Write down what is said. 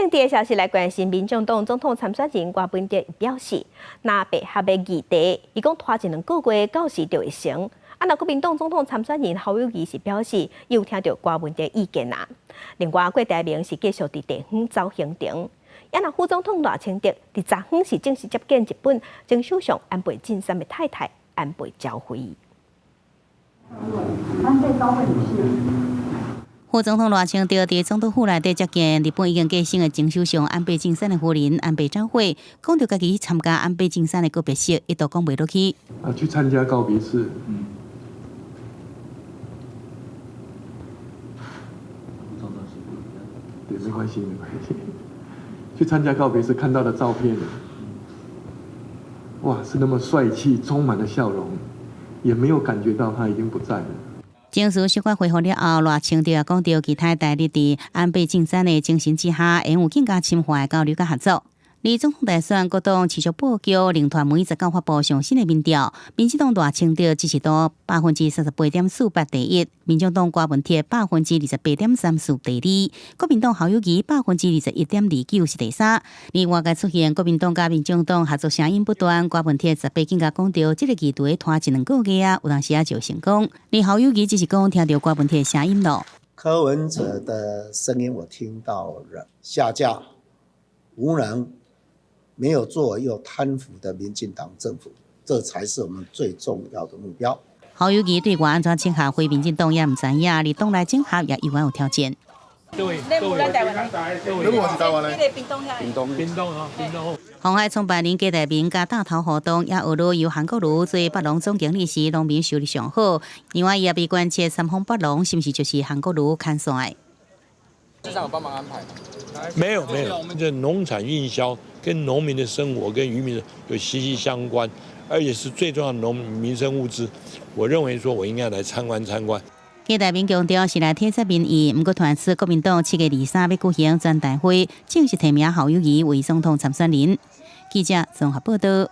政治消息来关心，民众党总统参选人郭文哲表示，若白合的议题，伊讲拖一2个月到时就会成。那国民党总统参选人侯友宜是表示，伊有听到郭文哲意见啦。另外，郭台铭是继续伫地方走行程。那副总统赖清德伫昨昏是正式接见日本前首相安倍晋三的太太安倍昭惠。安倍昭惠女士。副总统赖清德伫总统府内底接见日本已经过身的前首相安倍晋三的夫人安倍昭惠，讲到家己参加安倍晋三的告别式，一度讲袂落去。去参加告别式。对，没关系，没关系。去参加告别式看到的照片，哇，是那么帅气，充满了笑容，也没有感觉到他已经不在了。情绪小可恢复了后，赖清德也讲到其他代理伫安倍晋三的精神之下，会有更加深化的交流甲合作。离总统大选，各党持续布局，领团每19发布上新的民调。民进党赖清德支持度38.48%第一，民众党郭文哲28.34%第二，国民党侯友宜21.29%是第三。另外，出现国民党甲民众党合作声音不断，郭文哲18更加讲到，这个议题拖1、2个月啊，有当时就成功。而侯友宜只是讲听到郭文哲的声音咯。柯文哲的声音我听到了，下架、无能。没有做又贪腐的民进党政府，这才是我们最重要的目标。侯友宜对外安怎请客回民进党也唔知影，而党内整合也有有条件。对，你唔咱台湾人，你我是台湾人，屏东啊，屏东。鸿海创办人郭台铭甲大头活动也学了由韩国瑜做北农总经理时，农民收入上好。另外，也被关切三丰北农是不是就是韩国瑜看上的？市长有帮忙安排吗？没有，这农产运销跟农民的生活跟渔民有息息相关，而且是最重要的农民生物资。我认为说，我应该来参观。郭台铭强调是来贴出民意，不过传出国民党7月23要举行全大会，正式提名侯友宜为总统参选人。记者综合报道。